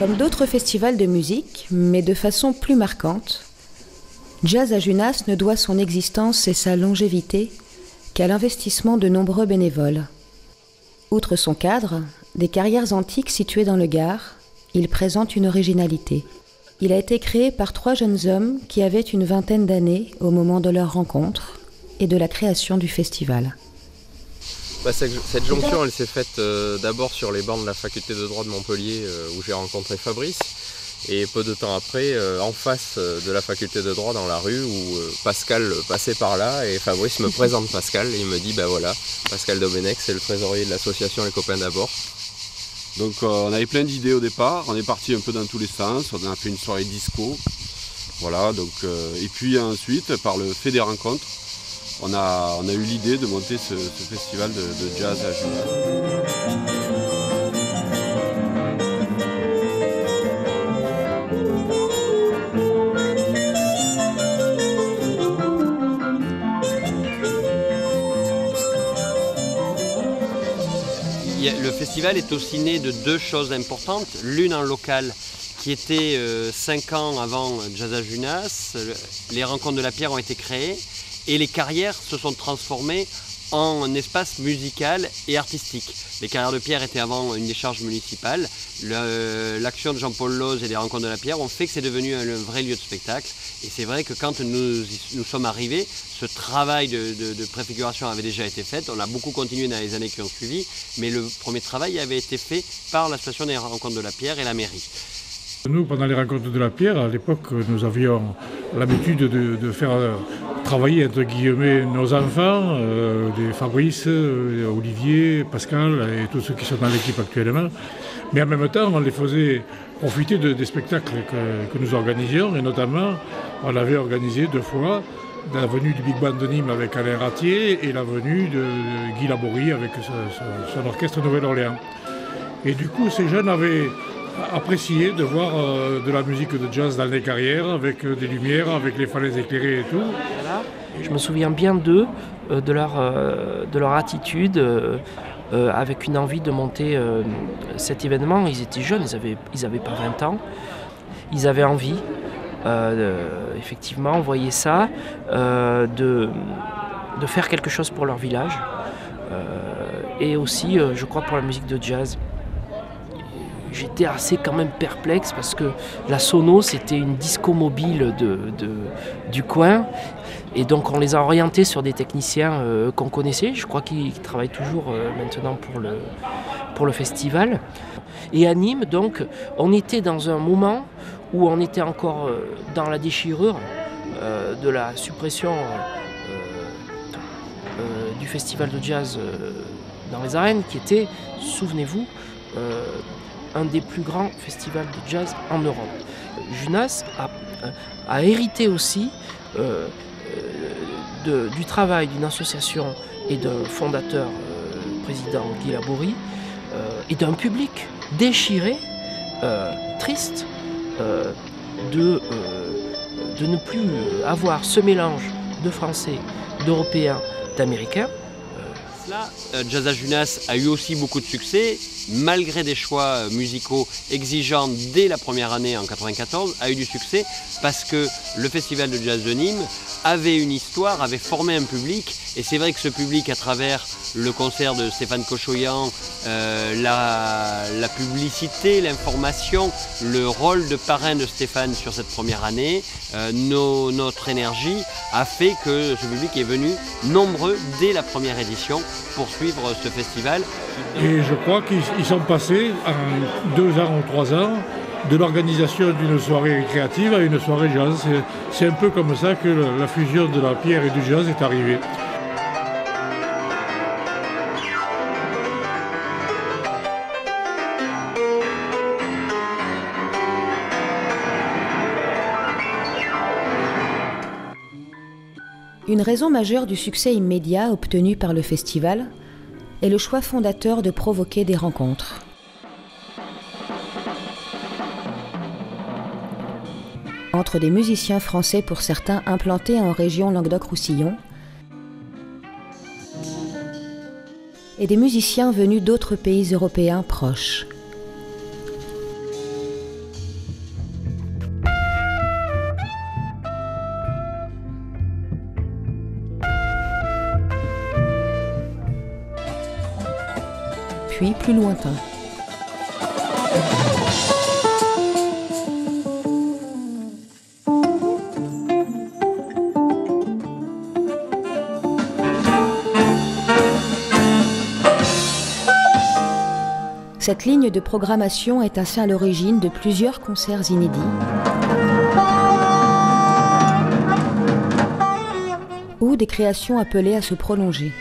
Comme d'autres festivals de musique, mais de façon plus marquante, Jazz à Junas ne doit son existence et sa longévité qu'à l'investissement de nombreux bénévoles. Outre son cadre, des carrières antiques situées dans le Gard, il présente une originalité. Il a été créé par 3 jeunes hommes qui avaient une vingtaine d'années au moment de leur rencontre et de la création du festival. Cette jonction, elle s'est faite d'abord sur les bancs de la faculté de droit de Montpellier où j'ai rencontré Fabrice. Et peu de temps après, en face de la faculté de droit dans la rue où Pascal passait par là et Fabrice me présente Pascal et il me dit ben voilà, Pascal Domenech, c'est le trésorier de l'association Les Copains d'Abord. Donc on avait plein d'idées au départ, on est parti un peu dans tous les sens, on a fait une soirée disco. Voilà, donc, et puis ensuite, par le fait des rencontres, on a eu l'idée de monter ce festival de jazz à Junas. Le festival est aussi né de 2 choses importantes. L'une en local, qui était 5 ans avant Jazz à Junas. Les rencontres de la pierre ont été créées et les carrières se sont transformées en un espace musical et artistique. Les carrières de pierre étaient avant une décharge municipale. L'action de Jean-Paul Loz et les rencontres de la pierre ont fait que c'est devenu un vrai lieu de spectacle. Et c'est vrai que quand nous sommes arrivés, ce travail de préfiguration avait déjà été fait. On a beaucoup continué dans les années qui ont suivi, mais le premier travail avait été fait par l'association des rencontres de la pierre et la mairie. Nous, pendant les rencontres de la pierre, à l'époque, nous avions l'habitude de faire travailler, entre guillemets, nos enfants, des Fabrice, Olivier, Pascal et tous ceux qui sont dans l'équipe actuellement. Mais en même temps, on les faisait profiter des spectacles que nous organisions. Et notamment, on avait organisé 2 fois la venue du Big Band de Nîmes avec Alain Ratier et la venue de Guy Laborie avec son orchestre Nouvelle-Orléans. Et du coup, ces jeunes avaient apprécié de voir de la musique de jazz dans les carrières, avec des lumières, avec les falaises éclairées et tout. Voilà. Je me souviens bien d'eux, de leur attitude, avec une envie de monter cet événement. Ils étaient jeunes, ils avaient pas 20 ans. Ils avaient envie, effectivement, on voyait ça, de faire quelque chose pour leur village. Et aussi, je crois, pour la musique de jazz. J'étais assez quand même perplexe parce que la Sono, c'était une disco mobile du coin. Et donc on les a orientés sur des techniciens qu'on connaissait. Je crois qu'ils travaillent toujours maintenant pour le festival. Et à Nîmes, donc, on était dans un moment où on était encore dans la déchirure de la suppression du festival de jazz dans les arènes, qui était, souvenez-vous, un des plus grands festivals de jazz en Europe. Junas a hérité aussi du travail d'une association et d'un fondateur, président Guy Laborie, et d'un public déchiré, triste, de ne plus avoir ce mélange de Français, d'Européens, d'Américains. Jazz à Junas a eu aussi beaucoup de succès, malgré des choix musicaux exigeants dès la première année en 1994, a eu du succès parce que le Festival de Jazz de Nîmes avait une histoire, avait formé un public, et c'est vrai que ce public, à travers le concert de Stéphane Cochoyan, la publicité, l'information, le rôle de parrain de Stéphane sur cette première année, notre énergie a fait que ce public est venu nombreux dès la première édition pour suivre ce festival. Et je crois qu'ils sont passés en 2 ans ou 3 ans de l'organisation d'une soirée créative à une soirée jazz. C'est un peu comme ça que la fusion de la pierre et du jazz est arrivée. Une raison majeure du succès immédiat obtenu par le festival est le choix fondateur de provoquer des rencontres. Entre des musiciens français pour certains implantés en région Languedoc-Roussillon et des musiciens venus d'autres pays européens proches. puits plus lointain. Cette ligne de programmation est ainsi à l'origine de plusieurs concerts inédits ou des créations appelées à se prolonger.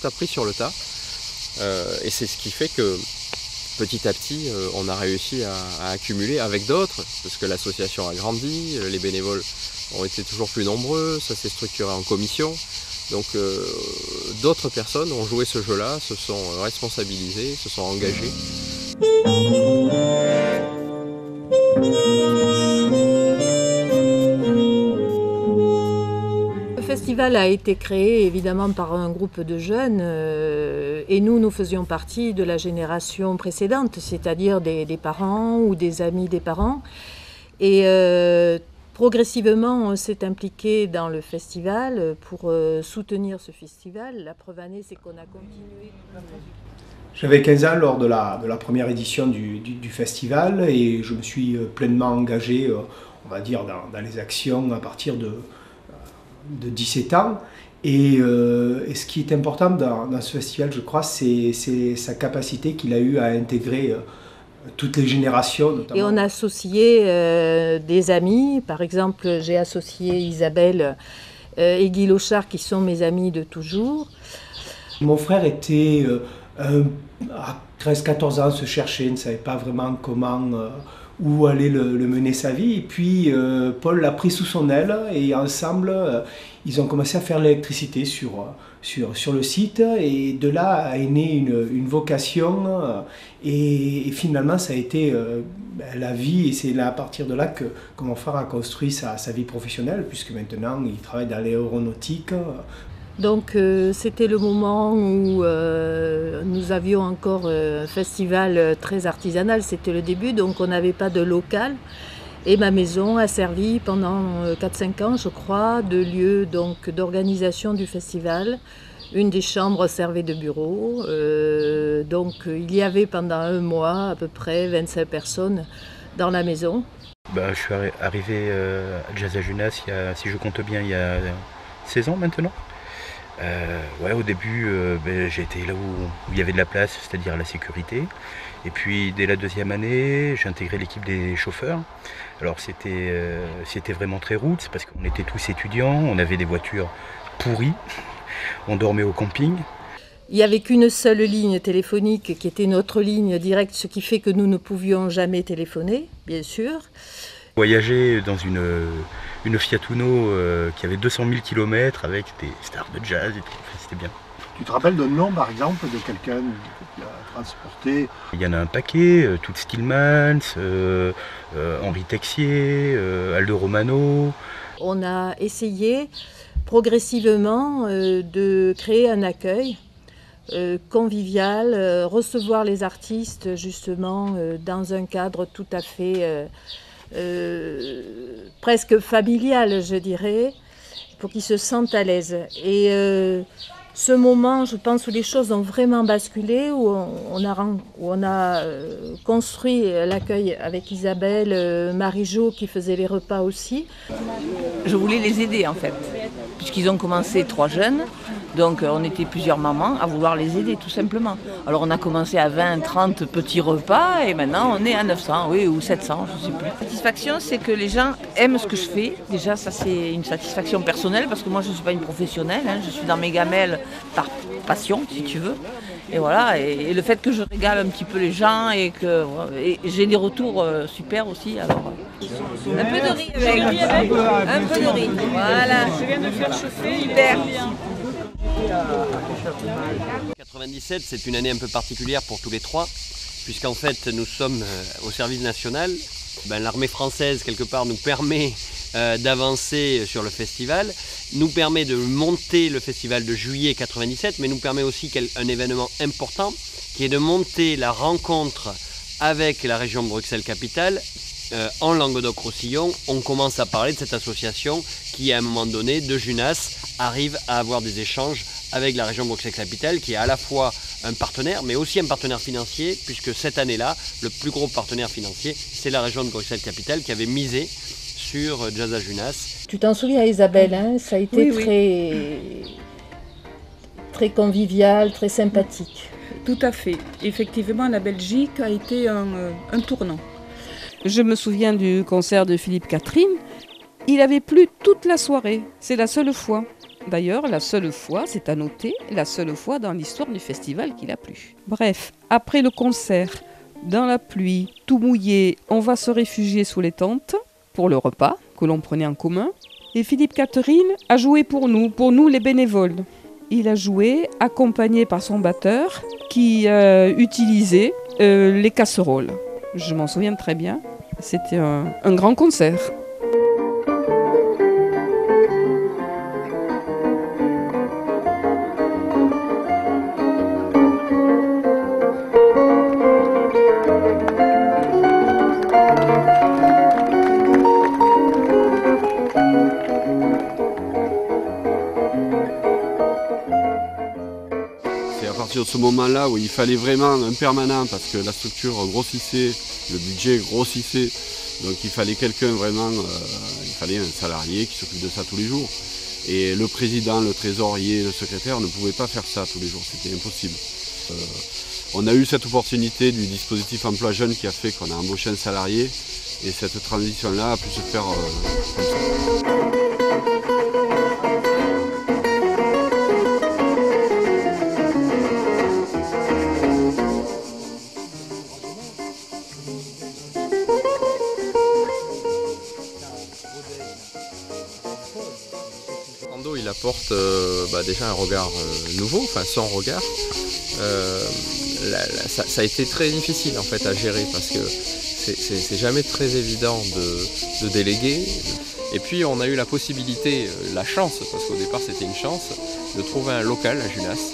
Appris sur le tas et c'est ce qui fait que petit à petit on a réussi à accumuler avec d'autres parce que l'association a grandi, les bénévoles ont été toujours plus nombreux, ça s'est structuré en commission, donc d'autres personnes ont joué ce jeu-là, se sont responsabilisées, se sont engagées. Le festival a été créé évidemment par un groupe de jeunes et nous faisions partie de la génération précédente, c'est-à-dire des parents ou des amis des parents. Et progressivement, on s'est impliqué dans le festival pour soutenir ce festival. La preuve année, c'est qu'on a continué. J'avais 15 ans lors de la première édition du festival et je me suis pleinement engagé, on va dire, dans les actions à partir de 17 ans. Et ce qui est important dans ce festival, je crois, c'est sa capacité qu'il a eu à intégrer toutes les générations. Notamment. Et on a associé des amis. Par exemple, j'ai associé Isabelle et Guy Lochard, qui sont mes amis de toujours. Mon frère était à 13-14 ans, se cherchait, ne savait pas vraiment comment... où allait le mener sa vie. Et puis Paul l'a pris sous son aile et ensemble ils ont commencé à faire l'électricité sur le site et de là est née une vocation et finalement ça a été la vie et c'est là, à partir de là que mon frère a construit sa vie professionnelle puisque maintenant il travaille dans l'aéronautique. Donc c'était le moment où nous avions encore un festival très artisanal, c'était le début, donc on n'avait pas de local. Et ma maison a servi pendant 4-5 ans, je crois, de lieu d'organisation du festival. Une des chambres servait de bureau, donc il y avait pendant un mois à peu près 25 personnes dans la maison. Je suis arrivé à Jazz à Junas, si je compte bien, il y a 16 ans maintenant. Au début, j'ai été là où il y avait de la place, c'est-à-dire la sécurité. Et puis dès la deuxième année, j'ai intégré l'équipe des chauffeurs. Alors c'était vraiment très roots parce qu'on était tous étudiants, on avait des voitures pourries, on dormait au camping. Il n'y avait qu'une seule ligne téléphonique qui était notre ligne directe, ce qui fait que nous ne pouvions jamais téléphoner, bien sûr. Voyager dans une Fiat Uno qui avait 200 000 km avec des stars de jazz et tout, c'était bien. Tu te rappelles d'un nom par exemple de quelqu'un qui a transporté? Il y en a un paquet, Toots Thielemans, Henri Texier, Aldo Romano. On a essayé progressivement de créer un accueil convivial, recevoir les artistes justement dans un cadre tout à fait presque familial, je dirais, pour qu'ils se sentent à l'aise. Et ce moment, je pense, où les choses ont vraiment basculé, où on a construit l'accueil avec Isabelle, Marie-Jo qui faisait les repas aussi. Je voulais les aider en fait, puisqu'ils ont commencé 3 jeunes, donc on était plusieurs mamans à vouloir les aider tout simplement. Alors on a commencé à 20, 30 petits repas et maintenant on est à 900, oui, ou 700, je ne sais plus. La satisfaction, c'est que les gens aiment ce que je fais. Déjà, ça c'est une satisfaction personnelle parce que moi je ne suis pas une professionnelle, hein, je suis dans mes gamelles par passion, si tu veux. Et voilà, et le fait que je régale un petit peu les gens et que j'ai des retours super aussi. Alors, un peu de riz avec, un peu de riz. Voilà. Je viens de faire chauffer, super. Bien. 97, c'est une année un peu particulière pour tous les trois, puisqu'en fait nous sommes au service national. L'armée française, quelque part, nous permet d'avancer sur le festival, nous permet de monter le festival de juillet 97, mais nous permet aussi un événement important, qui est de monter la rencontre avec la région Bruxelles-Capitale. En Languedoc-Roussillon, on commence à parler de cette association qui, à un moment donné, de Junas, arrive à avoir des échanges avec la région Bruxelles-Capitale, qui est à la fois un partenaire, mais aussi un partenaire financier, puisque cette année-là, le plus gros partenaire financier, c'est la région de Bruxelles-Capitale qui avait misé sur Jazz à Junas. Tu t'en souviens, Isabelle, hein, ça a été très convivial, très sympathique. Tout à fait. Effectivement, la Belgique a été un tournant. Je me souviens du concert de Philippe Catherine. Il avait plu toute la soirée. C'est la seule fois. D'ailleurs, la seule fois, c'est à noter, la seule fois dans l'histoire du festival qu'il a plu. Bref, après le concert, dans la pluie, tout mouillé, on va se réfugier sous les tentes pour le repas que l'on prenait en commun. Et Philippe Catherine a joué pour nous les bénévoles. Il a joué accompagné par son batteur qui utilisait les casseroles. Je m'en souviens très bien. C'était un grand concert. C'est à partir de ce moment-là où il fallait vraiment un permanent parce que la structure grossissait, le budget grossissait, donc il fallait quelqu'un vraiment, il fallait un salarié qui s'occupe de ça tous les jours. Et le président, le trésorier, le secrétaire ne pouvaient pas faire ça tous les jours, c'était impossible. On a eu cette opportunité du dispositif emploi jeune qui a fait qu'on a embauché un salarié et cette transition-là a pu se faire comme ça. Il apporte déjà un regard nouveau, enfin son regard. Ça a été très difficile en fait à gérer parce que c'est jamais très évident de déléguer. Et puis on a eu la possibilité, la chance, parce qu'au départ c'était une chance, de trouver un local à Junas,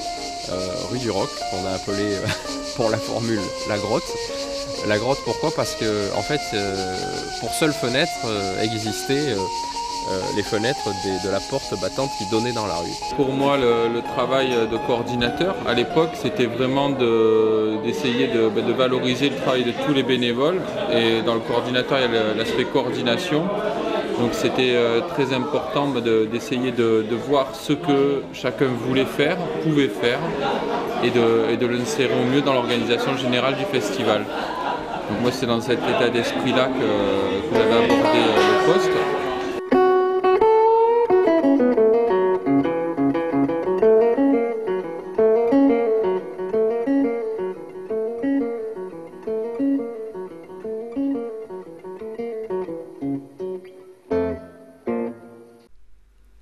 rue du Roc, qu'on a appelé pour la formule la grotte. La grotte pourquoi? Parce que en fait pour seule fenêtre existait les fenêtres de la porte battante qui donnait dans la rue. Pour moi, le travail de coordinateur, à l'époque, c'était vraiment d'essayer de valoriser le travail de tous les bénévoles. Et dans le coordinateur, il y a l'aspect coordination. Donc c'était très important d'essayer de voir ce que chacun voulait faire, pouvait faire, et de l'insérer au mieux dans l'organisation générale du festival. Donc moi, c'est dans cet état d'esprit-là qu'on avait abordé le poste.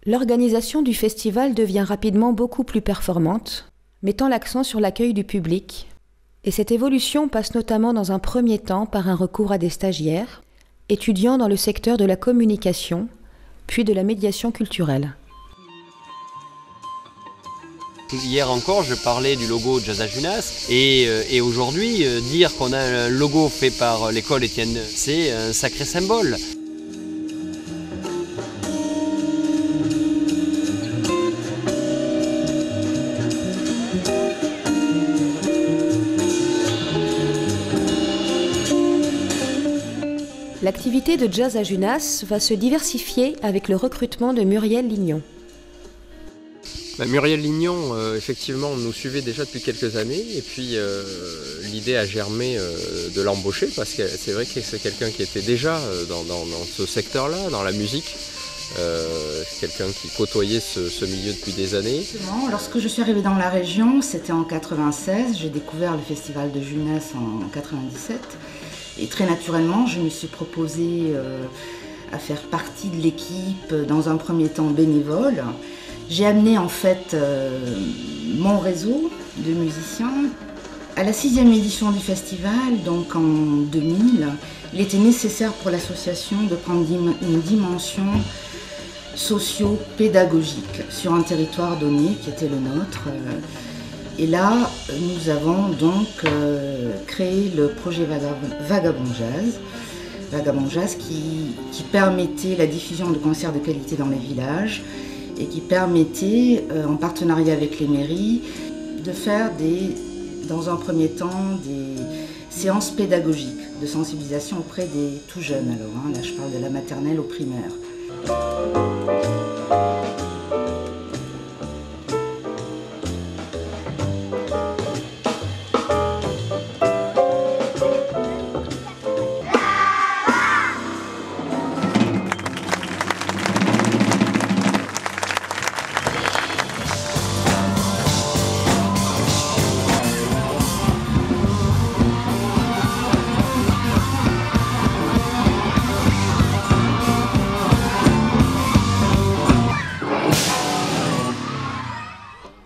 L'organisation du festival devient rapidement beaucoup plus performante, mettant l'accent sur l'accueil du public. Et cette évolution passe notamment dans un premier temps par un recours à des stagiaires, étudiants dans le secteur de la communication, puis de la médiation culturelle. Hier encore, je parlais du logo Jazz à Junas et aujourd'hui, dire qu'on a un logo fait par l'école Étienne, c'est un sacré symbole. L'activité de Jazz à Junas va se diversifier avec le recrutement de Muriel Lignon. Muriel Lignon, effectivement, nous suivait déjà depuis quelques années et puis l'idée a germé de l'embaucher parce que c'est vrai que c'est quelqu'un qui était déjà dans ce secteur-là, dans la musique. Quelqu'un qui côtoyait ce milieu depuis des années. Lorsque je suis arrivée dans la région, c'était en 96, j'ai découvert le festival de Junas en 97 et très naturellement je me suis proposée à faire partie de l'équipe dans un premier temps bénévole. J'ai amené en fait mon réseau de musiciens. À la 6e édition du festival, donc en 2000, il était nécessaire pour l'association de prendre une dimension socio-pédagogique sur un territoire donné qui était le nôtre. Et là, nous avons donc créé le projet Vagabond Jazz. Vagabond Jazz qui permettait la diffusion de concerts de qualité dans les villages et qui permettait, en partenariat avec les mairies, de faire dans un premier temps des séances pédagogiques de sensibilisation auprès des tout jeunes. Alors, là je parle de la maternelle au primaire.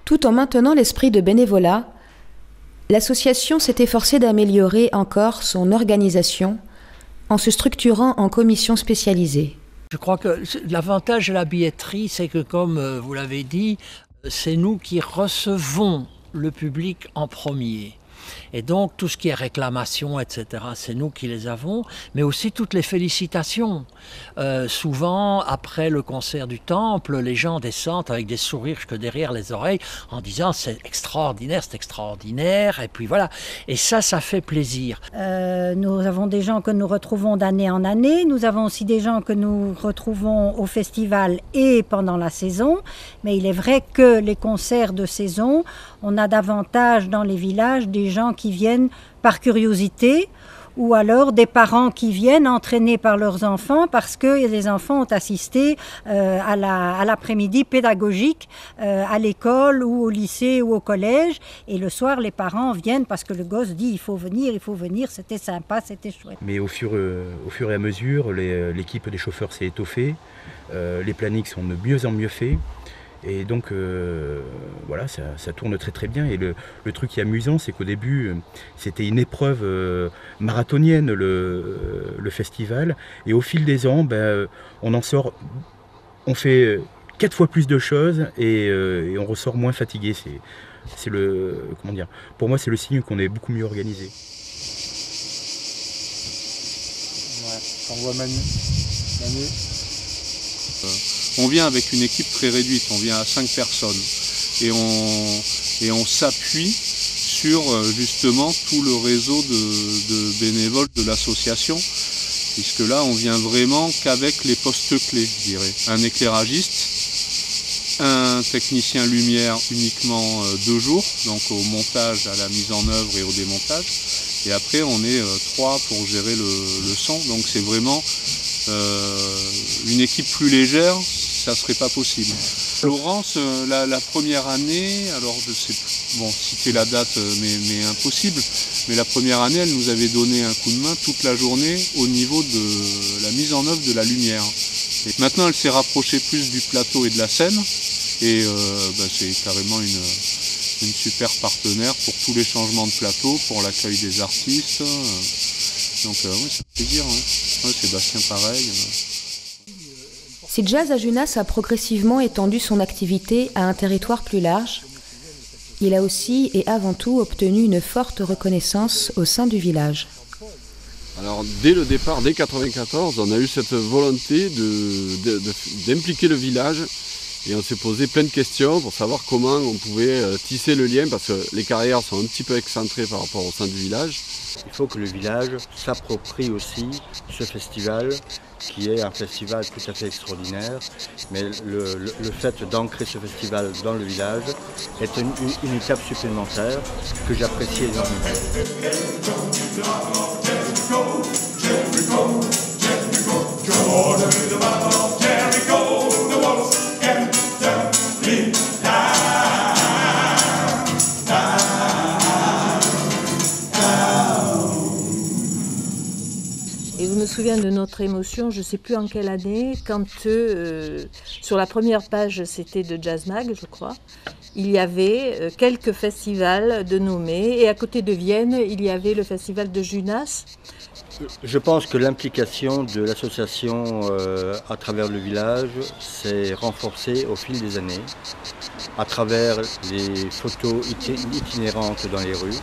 Tout en maintenant l'esprit de bénévolat, l'association s'est efforcée d'améliorer encore son organisation en se structurant en commissions spécialisées. Je crois que l'avantage de la billetterie, c'est que comme vous l'avez dit, c'est nous qui recevons le public en premier. Et donc tout ce qui est réclamation, etc., c'est nous qui les avons, mais aussi toutes les félicitations. Souvent, après le concert du Temple, les gens descendent avec des sourires jusque derrière les oreilles en disant c'est extraordinaire, et puis voilà. Et ça fait plaisir. Nous avons des gens que nous retrouvons d'année en année, nous avons aussi des gens que nous retrouvons au festival et pendant la saison, mais il est vrai que les concerts de saison, on a davantage dans les villages des gens qui viennent par curiosité ou alors des parents qui viennent entraînés par leurs enfants parce que les enfants ont assisté à l'après-midi pédagogique à l'école ou au lycée ou au collège et le soir les parents viennent parce que le gosse dit il faut venir, c'était sympa, c'était chouette. Mais au fur et à mesure, l'équipe des chauffeurs s'est étoffée, les plannings sont de mieux en mieux faits. Et donc voilà, ça tourne très très bien. Et le truc qui est amusant, c'est qu'au début, c'était une épreuve marathonienne, le festival. Et au fil des ans, on fait 4 fois plus de choses et on ressort moins fatigué. Pour moi, c'est le signe qu'on est beaucoup mieux organisé. Ouais, on voit Manu. On vient avec une équipe très réduite, on vient à 5 personnes et on s'appuie sur justement tout le réseau de bénévoles de l'association, puisque là on vient vraiment qu'avec les postes clés, je dirais. Un éclairagiste, un technicien lumière uniquement 2 jours, donc au montage, à la mise en œuvre et au démontage, et après on est 3 pour gérer le son, donc c'est vraiment une équipe plus légère, ça serait pas possible. Laurence, la première année, alors je sais citer la date, mais impossible, mais la première année, elle nous avait donné un coup de main toute la journée au niveau de la mise en œuvre de la lumière. Et maintenant, elle s'est rapprochée plus du plateau et de la scène, et c'est carrément une super partenaire pour tous les changements de plateau, pour l'accueil des artistes. Donc oui, ça fait plaisir. Ouais, Sébastien pareil. Si Jazz à Junas a progressivement étendu son activité à un territoire plus large, il a aussi et avant tout obtenu une forte reconnaissance au sein du village. Alors dès le départ, dès 1994, on a eu cette volonté d'impliquer le village et on s'est posé plein de questions pour savoir comment on pouvait tisser le lien parce que les carrières sont un petit peu excentrées par rapport au sein du village. Il faut que le village s'approprie aussi ce festival qui est un festival tout à fait extraordinaire, mais le fait d'ancrer ce festival dans le village est une étape supplémentaire que j'apprécie énormément. Et je me souviens de notre émotion, je ne sais plus en quelle année, quand Sur la première page, c'était de Jazz Mag, je crois. Il y avait quelques festivals de nommés. Et à côté de Vienne, il y avait le festival de Junas. Je pense que l'implication de l'association à travers le village s'est renforcée au fil des années, à travers les photos itinérantes dans les rues.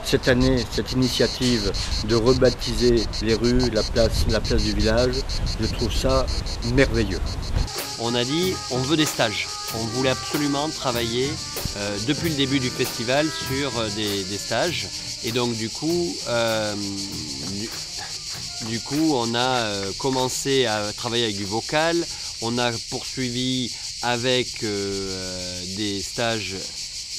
Cette année, cette initiative de rebaptiser les rues, la place du village, je trouve ça merveilleux. On a dit on veut des stages. On voulait absolument travailler depuis le début du festival sur des stages. Et donc du coup on a commencé à travailler avec du vocal. On a poursuivi avec des stages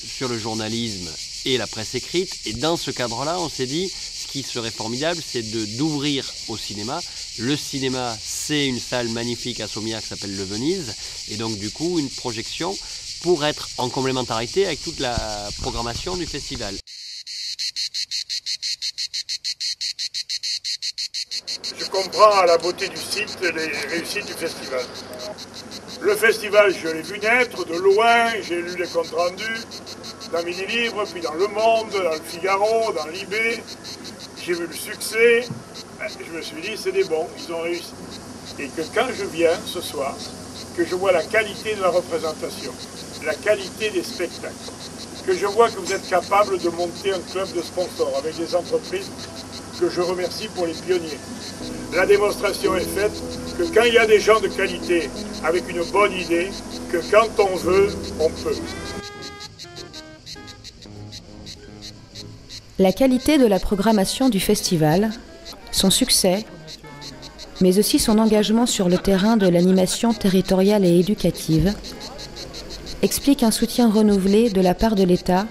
sur le journalisme et la presse écrite. Et dans ce cadre-là, on s'est dit, ce qui serait formidable, c'est d'ouvrir au cinéma. Le cinéma, c'est une salle magnifique à Sommières qui s'appelle le Venise. Et donc du coup, une projection pour être en complémentarité avec toute la programmation du festival. Je comprends à la beauté du site les réussites du festival. Le festival, je l'ai vu naître de loin, j'ai lu les comptes rendus dans Midi Libre, puis dans Le Monde, dans Le Figaro, dans Libé. J'ai vu le succès, je me suis dit c'est des bons, ils ont réussi. Et que quand je viens ce soir, que je vois la qualité de la représentation, la qualité des spectacles, que je vois que vous êtes capable de monter un club de sponsors avec des entreprises que je remercie pour les pionniers. La démonstration est faite que quand il y a des gens de qualité avec une bonne idée, que quand on veut, on peut. La qualité de la programmation du festival, son succès, mais aussi son engagement sur le terrain de l'animation territoriale et éducative, explique un soutien renouvelé de la part de l'État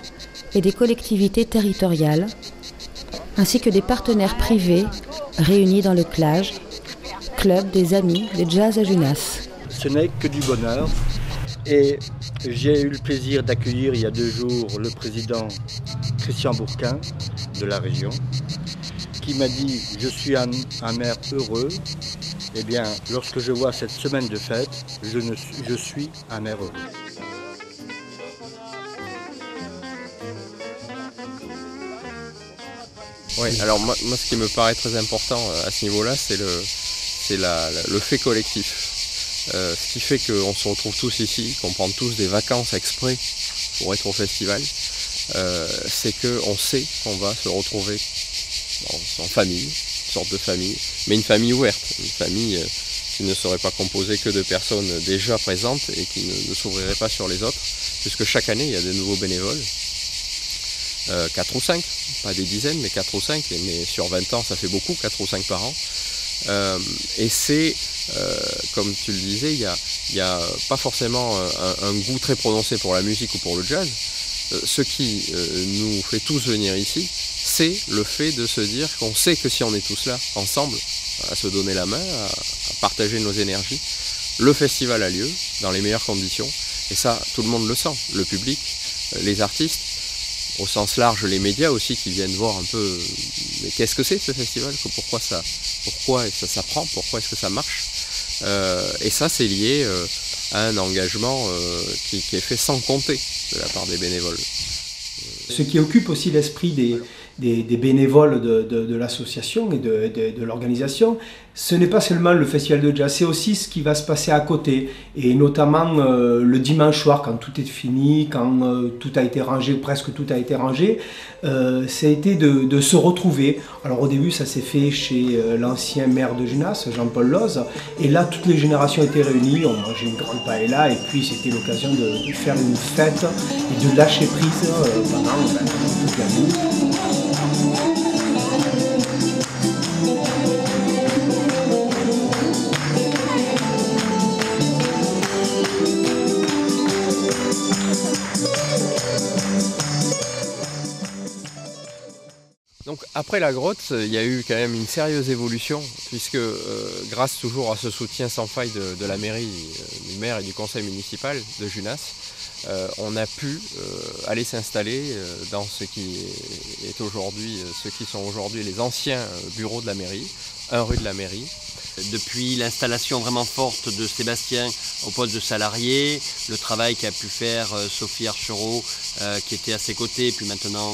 et des collectivités territoriales, ainsi que des partenaires privés réunis dans le CLAJ, Club des Amis de Jazz à Junas. Ce n'est que du bonheur et j'ai eu le plaisir d'accueillir il y a 2 jours le président Christian Bourquin de la région qui m'a dit « Je suis un maire heureux ». Eh bien, lorsque je vois cette semaine de fête, je suis un maire heureux. Oui, alors moi ce qui me paraît très important à ce niveau-là, c'est le fait collectif. Ce qui fait qu'on se retrouve tous ici, qu'on prend tous des vacances exprès pour être au festival, c'est qu'on sait qu'on va se retrouver en famille, une sorte de famille, mais une famille ouverte, une famille qui ne serait pas composée que de personnes déjà présentes et qui ne s'ouvrirait pas sur les autres, puisque chaque année il y a de nouveaux bénévoles. 4 ou 5, pas des dizaines, mais 4 ou 5, mais sur 20 ans ça fait beaucoup, 4 ou 5 par an. Et c'est, comme tu le disais, il y a pas forcément un goût très prononcé pour la musique ou pour le jazz. Ce qui nous fait tous venir ici, c'est le fait de se dire qu'on sait que si on est tous là, ensemble, à se donner la main, à partager nos énergies, le festival a lieu dans les meilleures conditions. Et ça, tout le monde le sent, le public, les artistes, au sens large les médias aussi qui viennent voir un peu mais qu'est-ce que c'est ce festival, pourquoi ça prend, pourquoi est-ce que ça marche, et ça c'est lié à un engagement qui est fait sans compter de la part des bénévoles. Ce qui occupe aussi l'esprit des bénévoles de l'association et de l'organisation, ce n'est pas seulement le festival de jazz, c'est aussi ce qui va se passer à côté, et notamment le dimanche soir quand tout est fini, quand tout a été rangé, presque tout a été rangé, ça a été de se retrouver. Alors au début ça s'est fait chez l'ancien maire de Junas, Jean-Paul Loz, et là toutes les générations étaient réunies, on mangeait une grande paella et puis c'était l'occasion de faire une fête et de lâcher prise pendant toute la nuit. Donc après la grotte, il y a eu quand même une sérieuse évolution, puisque grâce toujours à ce soutien sans faille de la mairie, du maire et du conseil municipal de Junas, on a pu aller s'installer dans ce qui sont aujourd'hui les anciens bureaux de la mairie, 1 rue de la mairie. Depuis l'installation vraiment forte de Sébastien au poste de salarié, le travail qu'a pu faire Sophie Archereau qui était à ses côtés, puis maintenant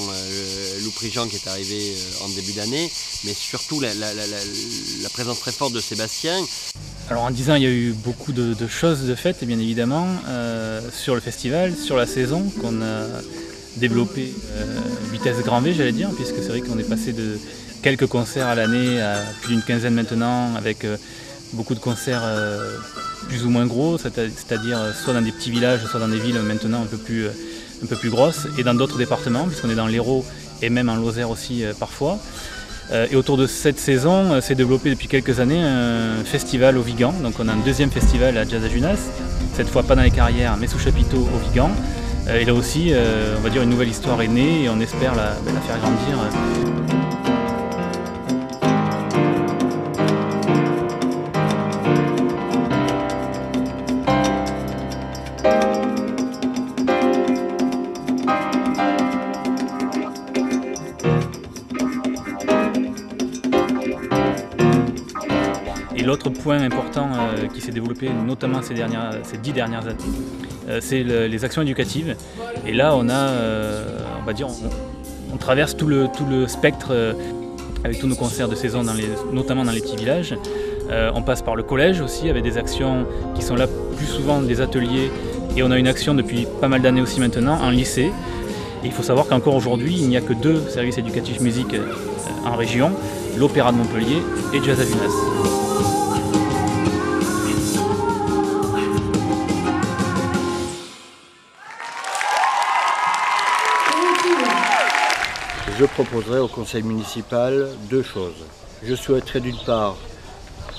Lou Prigent qui est arrivé en début d'année, mais surtout la présence très forte de Sébastien. Alors en 10 ans, il y a eu beaucoup de choses de faites, bien évidemment, sur le festival, sur la saison, qu'on a développé vitesse grand V, j'allais dire, puisque c'est vrai qu'on est passé de quelques concerts à l'année à plus d'une quinzaine maintenant, avec beaucoup de concerts plus ou moins gros, c'est-à-dire soit dans des petits villages, soit dans des villes maintenant un peu plus grosses, et dans d'autres départements, puisqu'on est dans l'Hérault et même en Lozère aussi parfois. Et autour de cette saison, s'est développé depuis quelques années un festival au Vigan. Donc on a un deuxième festival à Jazz à Junas, cette fois pas dans les carrières, mais sous chapiteau au Vigan. Et là aussi, on va dire une nouvelle histoire est née et on espère la faire grandir. Et l'autre point important qui s'est développé notamment ces 10 dernières années, c'est les actions éducatives. Et là on a, on va dire, on traverse tout le spectre avec tous nos concerts de saison, notamment dans les petits villages. On passe par le collège aussi avec des actions qui sont là plus souvent des ateliers. Et on a une action depuis pas mal d'années aussi maintenant en lycée. Et il faut savoir qu'encore aujourd'hui, il n'y a que 2 services éducatifs musique en région, l'Opéra de Montpellier et Jazz à Junas. Je proposerai au conseil municipal 2 choses. Je souhaiterais d'une part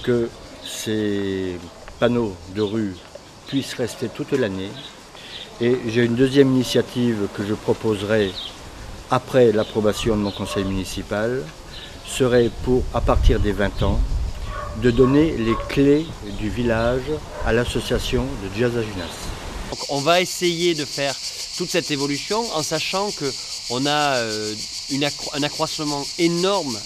que ces panneaux de rue puissent rester toute l'année. Et j'ai une deuxième initiative que je proposerai après l'approbation de mon conseil municipal, serait pour, à partir des 20 ans, de donner les clés du village à l'association de Jazz à Junas. Donc on va essayer de faire toute cette évolution en sachant qu'on a un accroissement énorme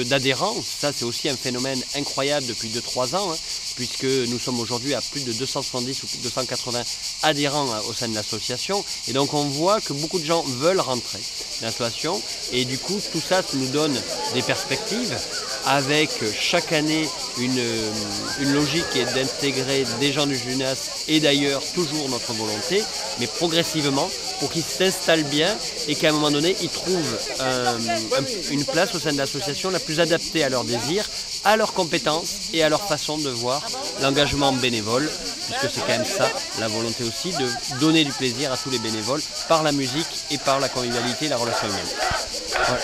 d'adhérents. Ça, c'est aussi un phénomène incroyable depuis 2-3 ans, puisque nous sommes aujourd'hui à plus de 270 ou 280 adhérents au sein de l'association. Et donc on voit que beaucoup de gens veulent rentrer dans l'association. Et du coup, tout ça nous donne des perspectives avec chaque année une logique qui est d'intégrer des gens du Junas et d'ailleurs toujours notre volonté, mais progressivement pour qu'ils s'installent bien et qu'à un moment donné, ils trouvent une place au sein de l'association la plus adaptée à leurs désirs, à leurs compétences et à leur façon de voir l'engagement bénévole, puisque c'est quand même ça, la volonté aussi, de donner du plaisir à tous les bénévoles par la musique et par la convivialité et la relation humaine. Ouais.